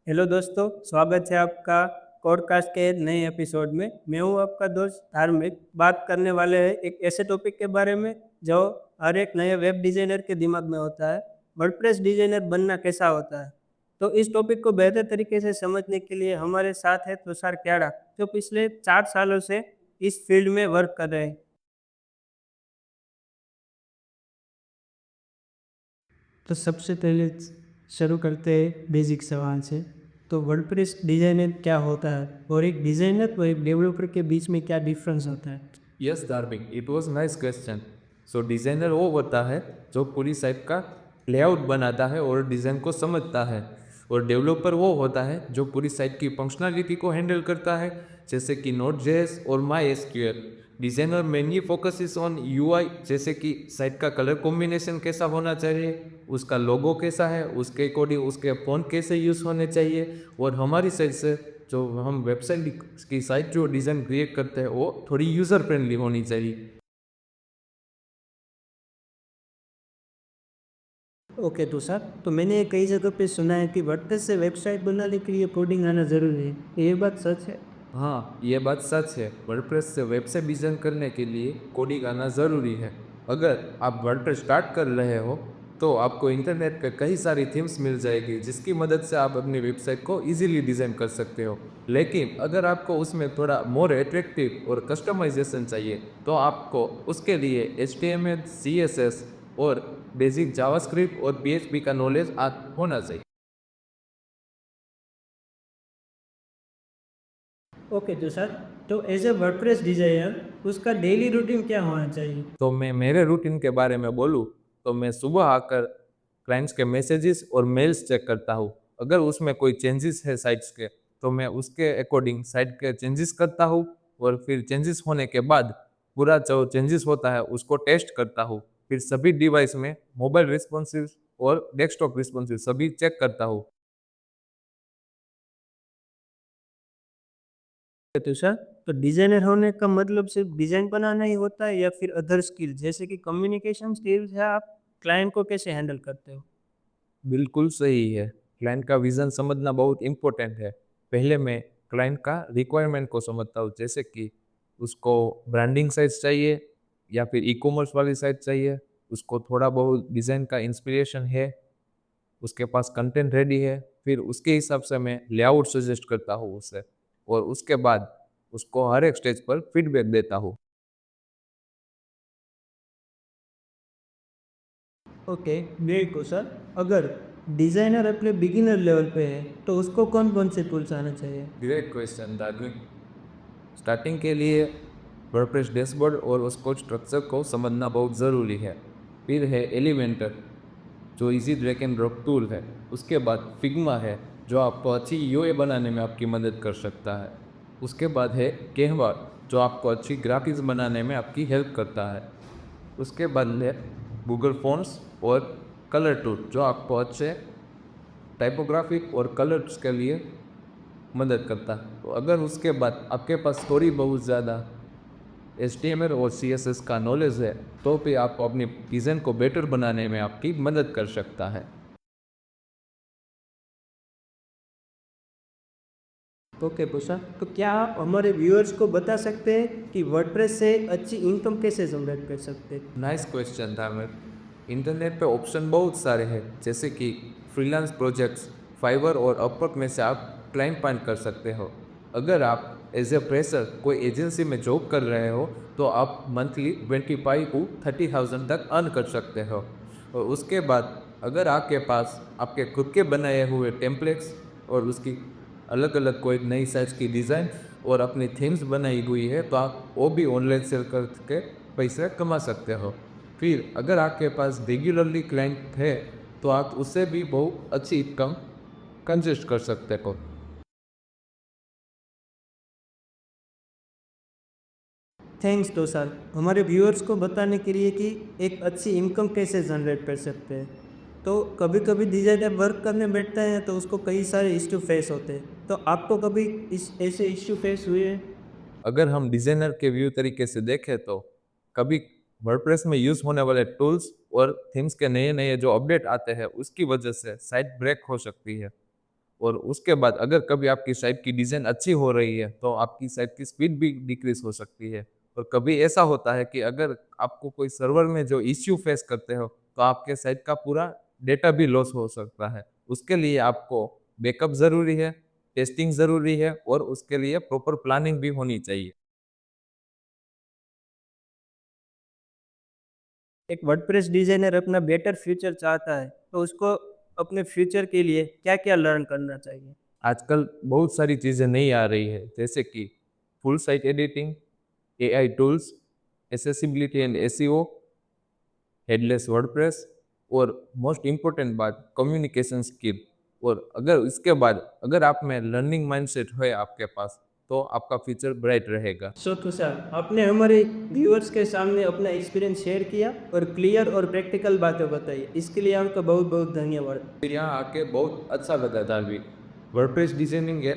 Hello दोस्तों, स्वागत है आपका पॉडकास्ट के नए एपिसोड में। मैं हूं आपका दोस्त धार्मिक। बात करने वाले हैं एक ऐसे टॉपिक के बारे में जो हर एक नए वेब डिज़ाइनर के दिमाग में होता है। वर्डप्रेस डिज़ाइनर बनना कैसा होता है। तो इस टॉपिक को बेहतर तरीके से समझने के लिए हमारे साथ है तुषार क्याड़ा, जो पिछले 4 सालों से इस फील्ड में वर्क कर रहे हैं। तो सबसे पहले शुरू करते हैं बेसिक सवाल से। तो वर्डप्रेस डिज़ाइनर क्या होता है और एक डिज़ाइनर और एक डेवलपर के बीच में क्या डिफरेंस होता है? यस धार्मिक, it was nice question. So designer वो होता है जो पूरी साइट का लेआउट बनाता है और डिज़ाइन को समझता है, और डेवलपर वो होता है जो पूरी साइट की फंक्शनलिटी को हैंडल करता है, जैसे कि नोट जेएस और my SQL. Designer mainly focuses on UI, जैसे कि साइट का कलर कॉम्बिनेशन कैसा होना चाहिए, उसका लोगो कैसा है, उसके अकॉर्डिंग उसके फ़ॉन्ट कैसे यूज़ होने चाहिए, और हमारी साइट से जो हम वेबसाइट की साइट जो डिज़ाइन क्रिएट करते हैं वो थोड़ी यूज़र फ्रेंडली होनी चाहिए। ओके तुषार, तो मैंने कई जगह पे सुना है कि वर्डप्रेस से वेबसाइट बनाने के लिए कोडिंग आना ज़रूरी है। ये बात सच है? हाँ, ये बात सच है। वर्डप्रेस से वेबसाइट डिज़ाइन करने के लिए कोडिंग आना ज़रूरी है। अगर आप वर्डप्रेस स्टार्ट कर रहे हो तो आपको इंटरनेट पे कई सारी थीम्स मिल जाएगी, जिसकी मदद से आप अपनी वेबसाइट को इजीली डिज़ाइन कर सकते हो। लेकिन अगर आपको उसमें थोड़ा मोर अट्रैक्टिव और कस्टमाइजेशन चाहिए तो आपको उसके लिए HTML, CSS और बेसिक जावास्क्रिप्ट और PHP का नॉलेज होना चाहिए। ओके तुषार, तो एज ए वर्डप्रेस डिज़ाइनर उसका डेली रूटीन क्या होना चाहिए? तो मैं मेरे रूटीन के बारे में बोलूँ तो मैं सुबह आकर क्लाइंट्स के मैसेजेस और मेल्स चेक करता हूँ। अगर उसमें कोई चेंजेस है साइट्स के तो मैं उसके अकॉर्डिंग साइट के चेंजेस करता हूँ, और फिर चेंजेस होने के बाद पूरा जो चेंजेस होता है उसको टेस्ट करता हूँ। फिर सभी डिवाइस में मोबाइल रिस्पॉन्सिव और डेस्कटॉप रिस्पॉन्सिव सभी चेक करता हूँ। तुषार, तो डिज़ाइनर होने का मतलब सिर्फ डिज़ाइन बनाना ही होता है या फिर अदर स्किल जैसे कि कम्युनिकेशन स्किल्स है, आप क्लाइंट को कैसे हैंडल करते हो? बिल्कुल सही है। क्लाइंट का विज़न समझना बहुत इम्पोर्टेंट है। पहले मैं क्लाइंट का रिक्वायरमेंट को समझता हूँ, जैसे कि उसको ब्रांडिंग साइट्स चाहिए या फिर ई-कॉमर्स वाली साइट चाहिए, उसको थोड़ा बहुत डिज़ाइन का इंस्पिरेशन है, उसके पास कंटेंट रेडी है, फिर उसके हिसाब से मैं लेआउट सजेस्ट करता हूँ उसे, और उसके बाद उसको हर एक स्टेज पर फीडबैक देता हूँ। ओके, ग्रेट कुशल। अगर डिज़ाइनर अपने बिगिनर लेवल पे है तो उसको कौन कौन से टूल्स आना चाहिए? ग्रेट क्वेश्चन धार्मिक। स्टार्टिंग के लिए वर्डप्रेस डैशबोर्ड और उसको स्ट्रक्चर को समझना बहुत ज़रूरी है। फिर है एलिमेंटर, जो easy drag and drop tool है। उसके बाद फिग्मा है, जो आपको अच्छी यूआई बनाने में आपकी मदद कर सकता है। उसके बाद है कैनवा, जो आपको अच्छी ग्राफिक्स बनाने में आपकी हेल्प करता है। उसके बाद है गूगल फॉन्ट्स और कलर टूल, जो आपको अच्छे टाइपोग्राफिक और कलर्स के लिए मदद करता है। तो अगर उसके बाद आपके पास थोड़ी बहुत ज़्यादा HTML और CSS का नॉलेज है तो भी आपको अपनी डिज़ाइन को बेटर बनाने में आपकी मदद कर सकता है। ओके पुषा, तो क्या आप हमारे व्यूअर्स को बता सकते हैं कि वर्डप्रेस से अच्छी इनकम कैसे जनरेट कर सकते हैं? नाइस क्वेश्चन था मैं। इंटरनेट पे ऑप्शन बहुत सारे हैं, जैसे कि फ्रीलांस प्रोजेक्ट्स, फाइवर और अपवर्क में से आप क्लाइंट फाइंड कर सकते हो। अगर आप एज ए फ्रेशर कोई एजेंसी में जॉब कर रहे हो तो आप मंथली 25 टू 30,000 तक अर्न कर सकते हो। और उसके बाद अगर आपके पास आपके खुद के बनाए हुए टेम्पलेट्स और उसकी अलग अलग कोई नई साइज की डिज़ाइन और अपनी थीम्स बनाई हुई है तो आप वो भी ऑनलाइन सेल करके पैसे कमा सकते हो। फिर अगर आपके पास रेगुलरली क्लाइंट है तो आप उससे भी बहुत अच्छी इनकम कंजेस्ट कर सकते हो। थैंक्स तुषार, हमारे व्यूअर्स को बताने के लिए कि एक अच्छी इनकम कैसे जनरेट कर सकते हैं। तो कभी कभी डिज़ाइनर वर्क करने बैठता है तो उसको कई सारे इश्यू फेस होते हैं, तो आपको कभी इस ऐसे इश्यू फेस हुए हैं? अगर हम डिज़ाइनर के व्यू तरीके से देखें तो कभी वर्डप्रेस में यूज़ होने वाले टूल्स और थीम्स के नए नए जो अपडेट आते हैं उसकी वजह से साइट ब्रेक हो सकती है। और उसके बाद अगर कभी आपकी साइट की डिज़ाइन अच्छी हो रही है तो आपकी साइट की स्पीड भी डिक्रीज हो सकती है। और कभी ऐसा होता है कि अगर आपको कोई सर्वर में जो इश्यू फेस करते हो तो आपके साइट का पूरा डेटा भी लॉस हो सकता है। उसके लिए आपको बैकअप ज़रूरी है, टेस्टिंग ज़रूरी है और उसके लिए प्रॉपर प्लानिंग भी होनी चाहिए। एक वर्डप्रेस डिजाइनर अपना बेटर फ्यूचर चाहता है तो उसको अपने फ्यूचर के लिए क्या क्या लर्न करना चाहिए? आजकल बहुत सारी चीज़ें नई आ रही है, जैसे कि full site editing, AI tools, accessibility and SEO, headless WordPress और मोस्ट इम्पोर्टेंट बात कम्युनिकेशन स्किल। और अगर इसके बाद अगर आप में लर्निंग माइंडसेट है आपके पास तो आपका फ्यूचर ब्राइट रहेगा। सो तुषार, आपने हमारे व्यूअर्स के सामने अपना एक्सपीरियंस शेयर किया और क्लियर और प्रैक्टिकल बातें बताई। इसके लिए आपका बहुत बहुत धन्यवाद। फिर यहाँ आके बहुत अच्छा लगा था भी। वर्डप्रेस डिजाइनिंग है,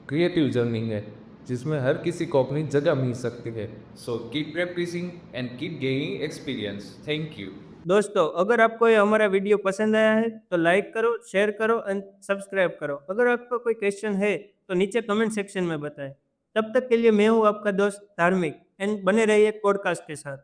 क्रिएटिव जर्नी है जिसमें हर किसी को अपनी जगह मिल सकती है। So keep practising and keep gaining experience. Thank you. दोस्तों, अगर आपको ये हमारा वीडियो पसंद आया है तो लाइक करो, शेयर करो एंड सब्सक्राइब करो। अगर आपका कोई क्वेश्चन है तो नीचे कमेंट सेक्शन में बताएं। तब तक के लिए मैं हूँ आपका दोस्त धार्मिक एंड बने रहिए पॉडकास्ट के साथ।